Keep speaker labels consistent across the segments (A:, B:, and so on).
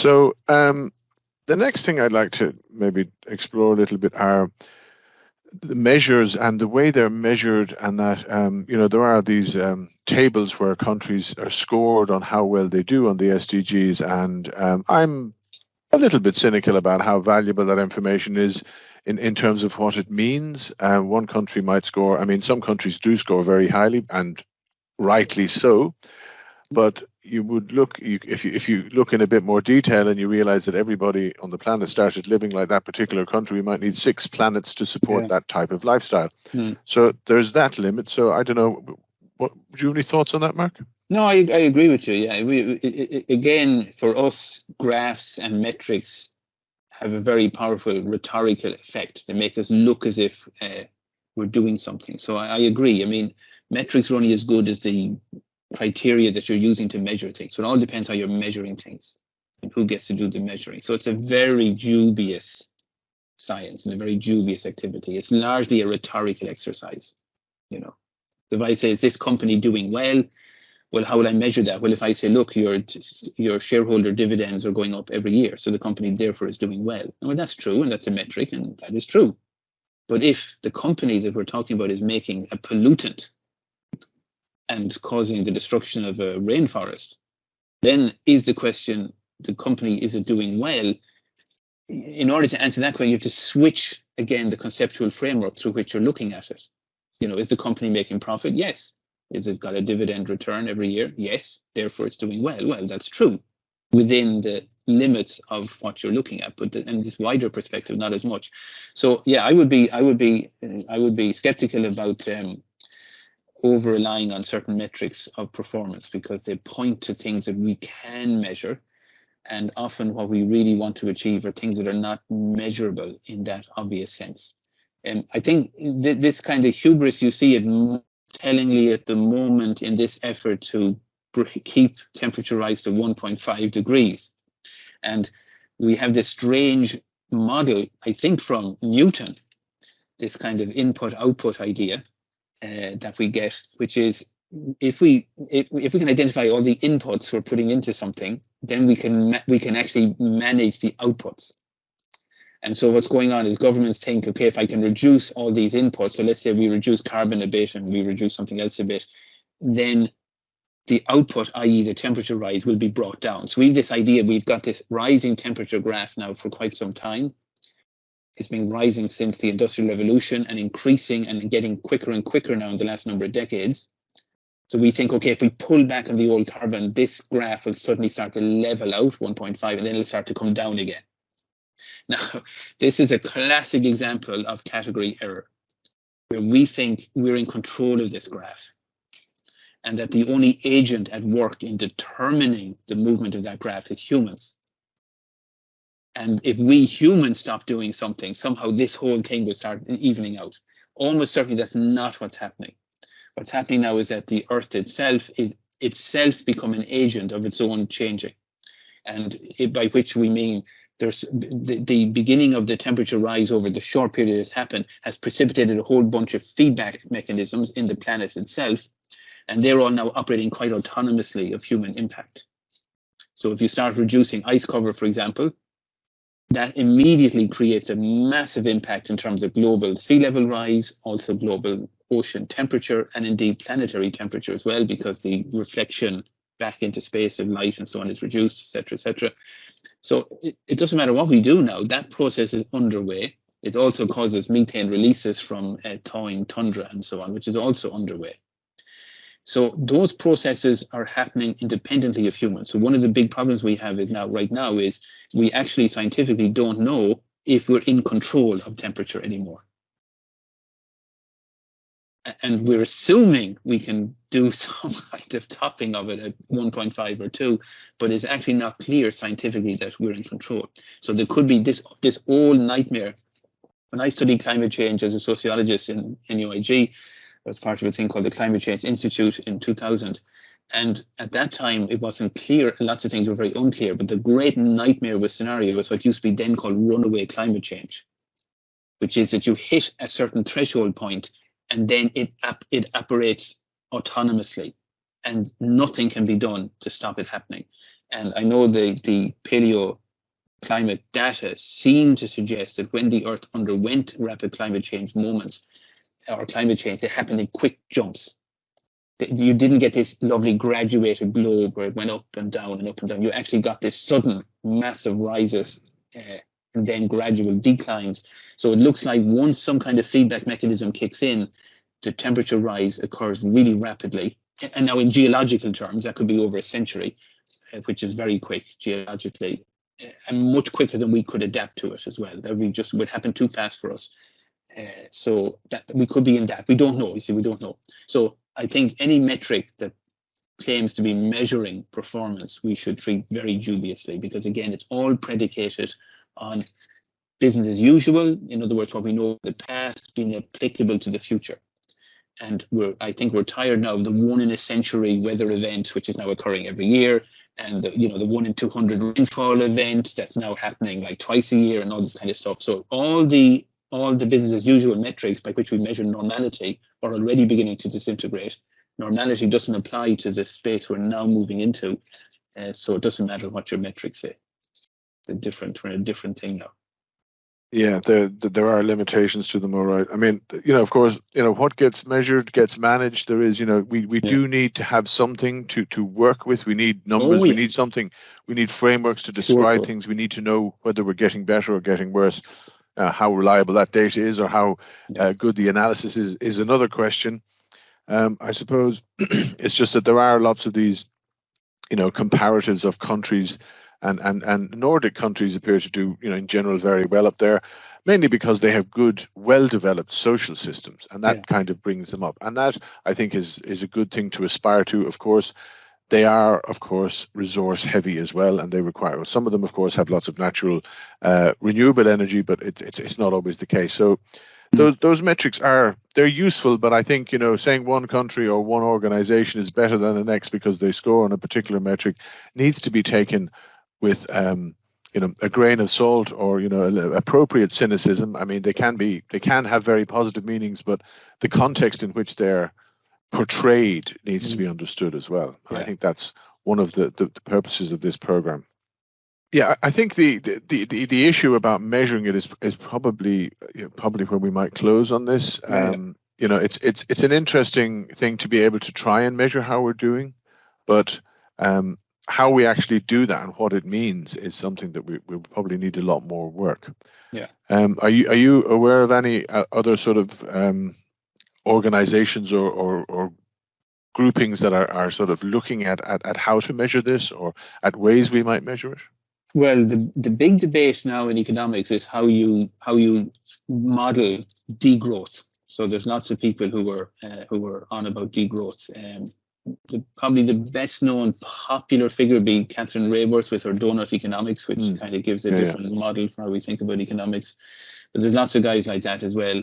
A: So the next thing I'd like to maybe explore a little bit are the measures and the way they're measured, and that there are these tables where countries are scored on how well they do on the SDGs, and I'm a little bit cynical about how valuable that information is in terms of what it means. One country might score, I mean, some countries do score very highly, and rightly so, but you would look, if you look in a bit more detail and you realize that everybody on the planet started living like that particular country, we might need 6 planets to support that type of lifestyle. So there's that limit. So I don't know, do you have any thoughts on that, Mark?
B: No, I agree with you. Yeah, again, for us, graphs and metrics have a very powerful rhetorical effect. They make us look as if we're doing something. So I agree. I mean, metrics are only as good as the criteria that you're using to measure things. So it all depends how you're measuring things and who gets to do the measuring. So it's a very dubious science and a very dubious activity. It's largely a rhetorical exercise. If I say, is this company doing well? Well, how will I measure that? Well, if I say, look, your shareholder dividends are going up every year, so the company therefore is doing well. Well, that's true, and that's a metric, and that is true. But if the company that we're talking about is making a pollutant and causing the destruction of a rainforest, then is the question, the company, is it doing well? In order to answer that question, you have to switch, again, the conceptual framework through which you're looking at it. Is the company making profit? Yes. Is it got a dividend return every year? Yes. Therefore, it's doing well. Well, that's true within the limits of what you're looking at, but in this wider perspective, not as much. So, yeah, I would be skeptical about over relying on certain metrics of performance, because they point to things that we can measure, and often what we really want to achieve are things that are not measurable in that obvious sense. And I think this kind of hubris, you see it tellingly at the moment in this effort to keep temperature rise to 1.5 degrees. And we have this strange model, I think, from Newton, this kind of input-output idea that we get, which is if we can identify all the inputs we're putting into something, then we can actually manage the outputs. And so what's going on is governments think, okay, if I can reduce all these inputs, so let's say we reduce carbon a bit and we reduce something else a bit, then the output, i.e. the temperature rise, will be brought down. So we have this idea, we've got this rising temperature graph now for quite some time. It's been rising since the Industrial Revolution and increasing and getting quicker and quicker now in the last number of decades. So we think, okay, if we pull back on the old carbon, this graph will suddenly start to level out 1.5 and then it'll start to come down again. Now, this is a classic example of category error, where we think we're in control of this graph and that the only agent at work in determining the movement of that graph is humans. And if we humans stop doing something, somehow this whole thing will start evening out. Almost certainly that's not what's happening. What's happening now is that the Earth itself is itself become an agent of its own changing. And by which we mean there's the beginning of the temperature rise over the short period that's happened has precipitated a whole bunch of feedback mechanisms in the planet itself. And they're all now operating quite autonomously of human impact. So if you start reducing ice cover, for example, that immediately creates a massive impact in terms of global sea level rise, also global ocean temperature, and indeed planetary temperature as well, because the reflection back into space of light and so on is reduced, etc., etc. So it doesn't matter what we do now, that process is underway. It also causes methane releases from thawing tundra and so on, which is also underway. So those processes are happening independently of humans. So one of the big problems we have right now is we actually scientifically don't know if we're in control of temperature anymore. And we're assuming we can do some kind of topping of it at 1.5 or 2, but it's actually not clear scientifically that we're in control. So there could be this old nightmare. When I studied climate change as a sociologist in NUIG, I was part of a thing called the Climate Change Institute in 2000. And at that time, it wasn't clear. Lots of things were very unclear. But the great nightmare with scenario was what used to be then called runaway climate change, which is that you hit a certain threshold point and then it operates autonomously and nothing can be done to stop it happening. And I know the paleo climate data seem to suggest that when the Earth underwent rapid climate change moments, or climate change, they happened in quick jumps. You didn't get this lovely graduated globe where it went up and down and up and down. You actually got this sudden massive rises and then gradual declines. So it looks like once some kind of feedback mechanism kicks in, the temperature rise occurs really rapidly. And now in geological terms, that could be over a century, which is very quick geologically, and much quicker than we could adapt to it as well. That would happen too fast for us. So that we could be in that. We don't know. You see, we don't know. So I think any metric that claims to be measuring performance, we should treat very dubiously, because again, it's all predicated on business as usual. In other words, what we know in the past being applicable to the future. And I think we're tired now of the 1 in a century weather event, which is now occurring every year, and the 1 in 200 rainfall event that's now happening like twice a year, and all this kind of stuff. So all the business as usual metrics by which we measure normality are already beginning to disintegrate. Normality doesn't apply to the space we're now moving into, so it doesn't matter what your metrics say. We're in a different thing now.
A: Yeah, there are limitations to them, all right. I mean, of course, what gets measured gets managed. There is, we do need to have something to work with. We need numbers. We need something. We need frameworks to describe things. We need to know whether we're getting better or getting worse. How reliable that data is, or how good the analysis is another question. I suppose it's just that there are lots of these, comparatives of countries. And Nordic countries appear to do, in general, very well up there, mainly because they have good, well-developed social systems, and that kind of brings them up. And that, I think, is a good thing to aspire to. Of course, they are, of course, resource heavy as well, and they require. Some of them, of course, have lots of natural, renewable energy, but it's not always the case. So those metrics they're useful, but I think saying one country or one organization is better than the next because they score on a particular metric needs to be taken with a grain of salt, or appropriate cynicism. I mean, they can have very positive meanings, but the context in which they're portrayed needs to be understood as well. And I think that's one of the purposes of this program. Yeah, I think the issue about measuring it is probably where we might close on this. It's an interesting thing to be able to try and measure how we're doing, but how we actually do that and what it means is something that we probably need a lot more work.
B: Yeah.
A: Are you aware of any other sort of organizations or groupings that are sort of looking at how to measure this, or at ways we might measure it?
B: Well, the big debate now in economics is how you model degrowth. So there's lots of people who were on about degrowth. Probably the best known popular figure would be Catherine Rayworth with her donut economics, which kind of gives a different model for how we think about economics. But there's lots of guys like that as well.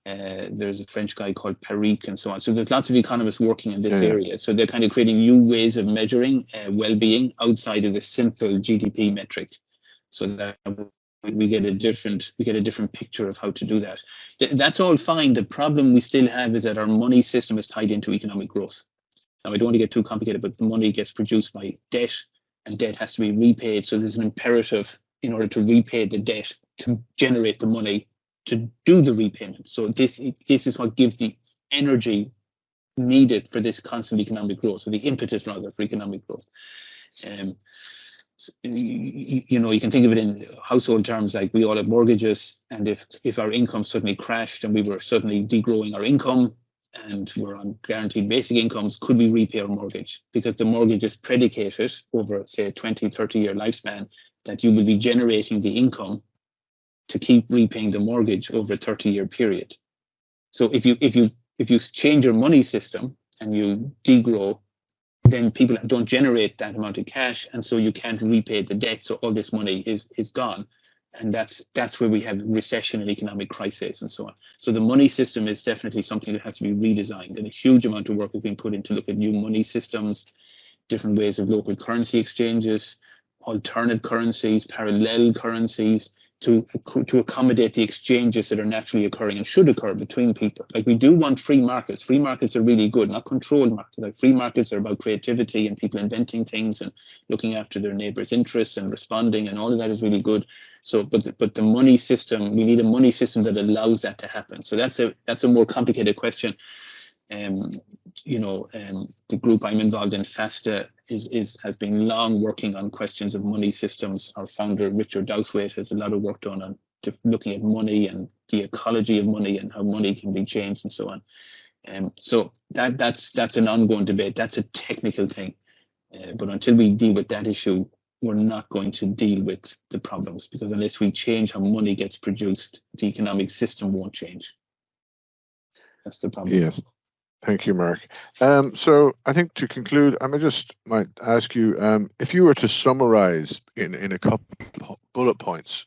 B: There's a French guy called Paric and so on. So there's lots of economists working in this area. So they're kind of creating new ways of measuring well-being outside of the simple GDP metric, so that we get a different picture of how to do that. That's all fine. The problem we still have is that our money system is tied into economic growth. Now, I don't want to get too complicated, but the money gets produced by debt, and debt has to be repaid. So there's an imperative in order to repay the debt to generate the money to do the repayment. So this is what gives the energy needed for this constant economic growth, so the impetus rather for economic growth. You can think of it in household terms, like we all have mortgages, and if our income suddenly crashed and we were suddenly degrowing our income and we're on guaranteed basic incomes, could we repay our mortgage? Because the mortgage is predicated over, say, a 20, 30-year lifespan, that you will be generating the income to keep repaying the mortgage over a 30-year period. So if you change your money system and you degrow, then people don't generate that amount of cash, and so you can't repay the debt. So all this money is gone, and that's where we have recession and economic crisis and so on. So the money system is definitely something that has to be redesigned, and a huge amount of work has been put in to look at new money systems, different ways of local currency exchanges, alternate currencies, parallel currencies, to accommodate the exchanges that are naturally occurring and should occur between people. Like, we do want free markets. Free markets are really good, not controlled markets. Like, free markets are about creativity and people inventing things and looking after their neighbors' interests and responding, and all of that is really good. So, but the money system, we need a money system that allows that to happen. So that's a more complicated question. The group I'm involved in, FASTA, has been long working on questions of money systems. Our founder, Richard Douthwaite, has a lot of work done on looking at money and the ecology of money and how money can be changed and so on. So that's an ongoing debate. That's a technical thing. But until we deal with that issue, we're not going to deal with the problems, because unless we change how money gets produced, the economic system won't change. That's the problem.
A: Yes. Thank you, Mark. So I think to conclude, I might ask you, if you were to summarize in a couple of bullet points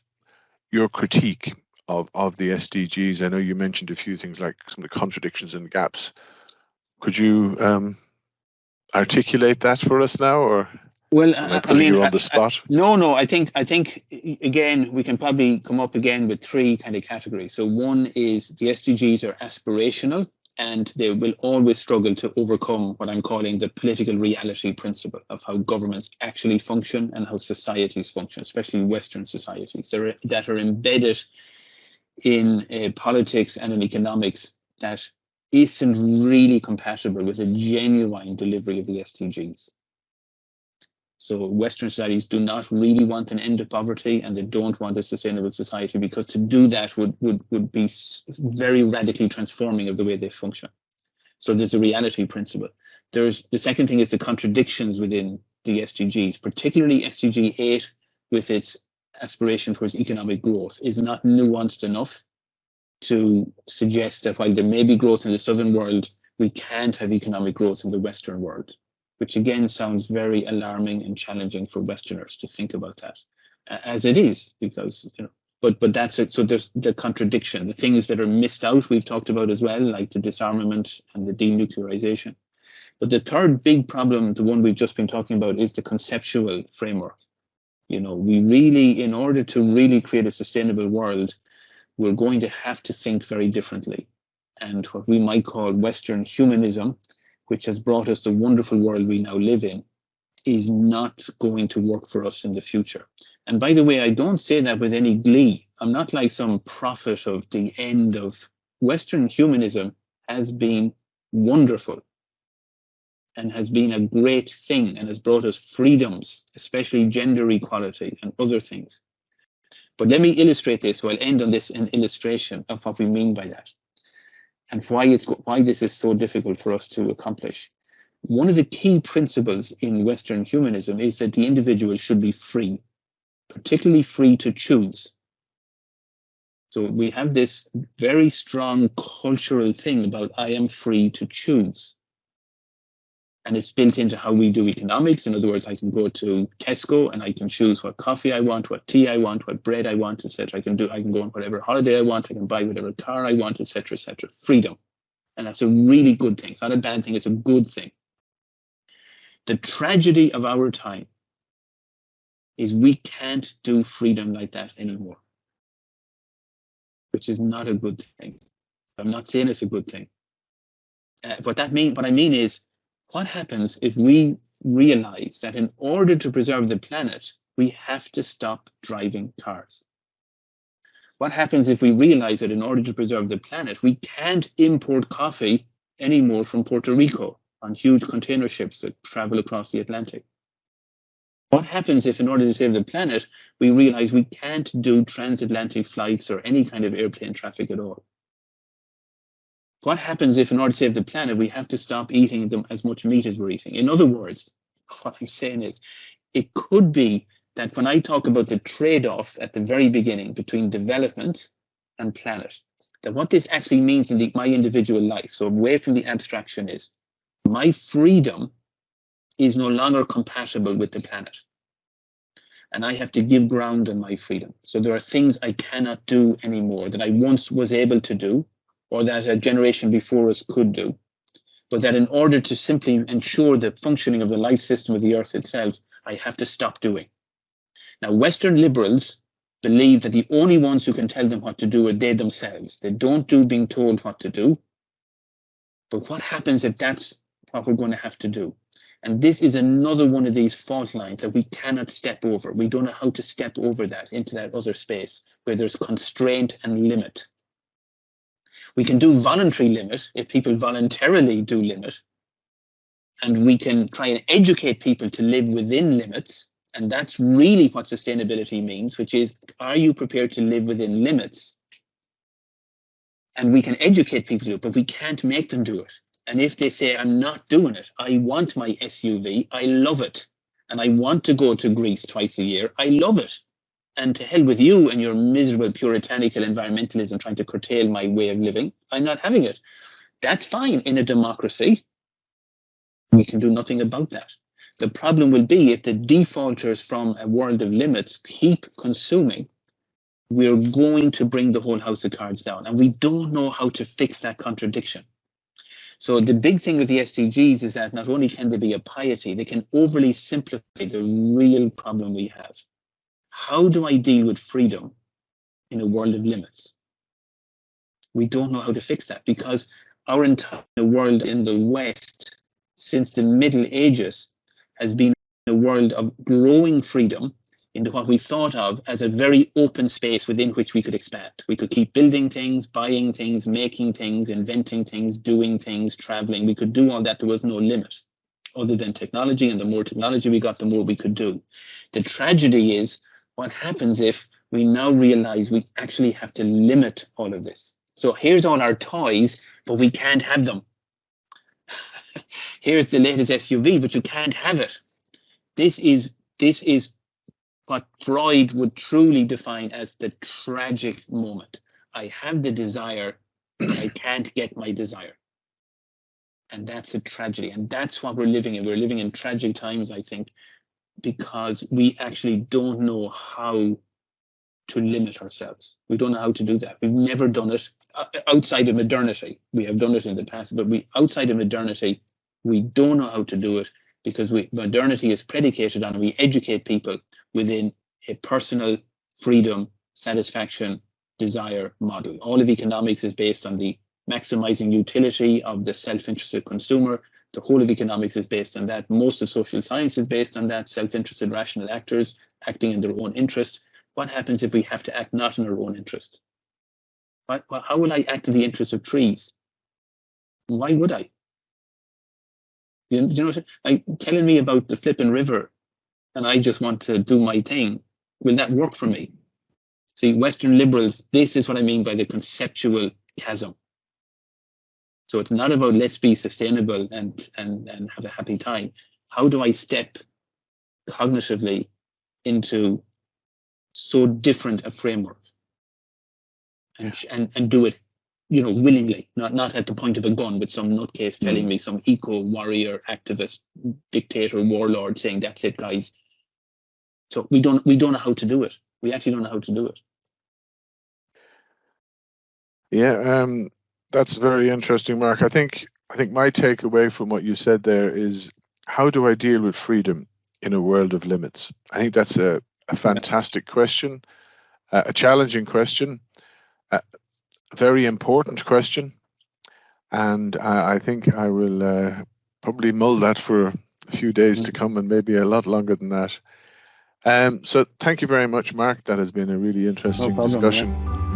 A: your critique of the SDGs. I know you mentioned a few things like some of the contradictions and gaps. Could you articulate that for us now, or
B: well,
A: am I putting you on the spot?
B: No. I think again we can probably come up again with three kind of categories. So one is the SDGs are aspirational, and they will always struggle to overcome what I'm calling the political reality principle of how governments actually function and how societies function, especially Western societies that are embedded in politics and in economics that isn't really compatible with a genuine delivery of the SDGs. So Western societies do not really want an end to poverty, and they don't want a sustainable society, because to do that would be very radically transforming of the way they function. So there's a reality principle. There's the second thing is the contradictions within the SDGs, particularly SDG 8 with its aspiration towards economic growth is not nuanced enough to suggest that while there may be growth in the southern world, we can't have economic growth in the Western world, which again sounds very alarming and challenging for Westerners to think about that, as it is, because, but that's it. So there's the contradiction, the things that are missed out we've talked about as well, like the disarmament and the denuclearization. But the third big problem, the one we've just been talking about, is the conceptual framework. We really, in order to really create a sustainable world, we're going to have to think very differently. And what we might call Western humanism, which has brought us the wonderful world we now live in, is not going to work for us in the future. And by the way, I don't say that with any glee. I'm not like some prophet of the end of Western humanism. Has been wonderful and has been a great thing and has brought us freedoms, especially gender equality and other things. But let me illustrate this. So I'll end on this, an illustration of what we mean by that, and why this is so difficult for us to accomplish. One of the key principles in Western humanism is that the individual should be free, particularly free to choose. So we have this very strong cultural thing about I am free to choose. And it's built into how we do economics. In other words, I can go to Tesco and I can choose what coffee I want, what tea I want, what bread I want, etc. I can go on whatever holiday I want. I can buy whatever car I want, etc., etc. Freedom. And that's a really good thing. It's not a bad thing. It's a good thing. The tragedy of our time is we can't do freedom like that anymore, which is not a good thing. I'm not saying it's a good thing. What I mean is, what happens if we realize that in order to preserve the planet, we have to stop driving cars? What happens if we realize that in order to preserve the planet, we can't import coffee anymore from Puerto Rico on huge container ships that travel across the Atlantic? What happens if, in order to save the planet, we realize we can't do transatlantic flights or any kind of airplane traffic at all? What happens if, in order to save the planet, we have to stop eating as much meat as we're eating? In other words, what I'm saying is, it could be that when I talk about the trade-off at the very beginning between development and planet, that what this actually means in my individual life, so away from the abstraction, is my freedom is no longer compatible with the planet. And I have to give ground on my freedom. So there are things I cannot do anymore that I once was able to do, or that a generation before us could do, but that in order to simply ensure the functioning of the life system of the earth itself, I have to stop doing. Now, Western liberals believe that the only ones who can tell them what to do are they themselves. They don't do being told what to do. But what happens if that's what we're going to have to do? And this is another one of these fault lines that we cannot step over. We don't know how to step over that into that other space where there's constraint and limit. We can do voluntary limit if people voluntarily do limit. And we can try and educate people to live within limits. And that's really what sustainability means, which is, are you prepared to live within limits? And we can educate people to do it, but we can't make them do it. And if they say, I'm not doing it, I want my SUV, I love it, and I want to go to Greece twice a year, I love it. And to hell with you and your miserable puritanical environmentalism trying to curtail my way of living, I'm not having it. That's fine in a democracy. We can do nothing about that. The problem will be if the defaulters from a world of limits keep consuming, we're going to bring the whole house of cards down. And we don't know how to fix that contradiction. So the big thing with the SDGs is that not only can they be a piety, they can overly simplify the real problem we have. How do I deal with freedom in a world of limits? We don't know how to fix that because our entire world in the West since the Middle Ages has been a world of growing freedom into what we thought of as a very open space within which we could expand. We could keep building things, buying things, making things, inventing things, doing things, traveling. We could do all that. There was no limit other than technology, and the more technology we got, the more we could do. The tragedy is what happens if we now realize we actually have to limit all of this. So here's all our toys, but we can't have them. Here's the latest SUV, but you can't have it. This is what Freud would truly define as the tragic moment. I have the desire, but I can't get my desire. And that's a tragedy. And that's what we're living in. We're living in tragic times, I think, because we actually don't know how to limit ourselves. We don't know how to do that. We've never done it outside of modernity. We have done it in the past, but outside of modernity, we don't know how to do it because modernity is predicated on, we educate people within a personal freedom, satisfaction, desire model. All of economics is based on the maximizing utility of the self-interested consumer. The whole of economics is based on that. Most of social science is based on that. Self-interested rational actors acting in their own interest. What happens if we have to act not in our own interest? How will I act in the interest of trees? Why would I? Do you know what telling me about the flipping river and I just want to do my thing? Will that work for me? See, Western liberals, this is what I mean by the conceptual chasm. So it's not about let's be sustainable and have a happy time. How do I step cognitively into so different a framework and do it, willingly, not at the point of a gun with some nutcase telling me, some eco warrior, activist, dictator, warlord saying, that's it, guys. So we don't know how to do it. We actually don't know how to do it.
A: Yeah, that's very interesting, Mark. I think my takeaway from what you said there is, how do I deal with freedom in a world of limits? I think that's a fantastic question, a challenging question, a very important question, and I think I will probably mull that for a few days to come, and maybe a lot longer than that. So thank you very much, Mark. That has been a really interesting discussion.
B: Yeah.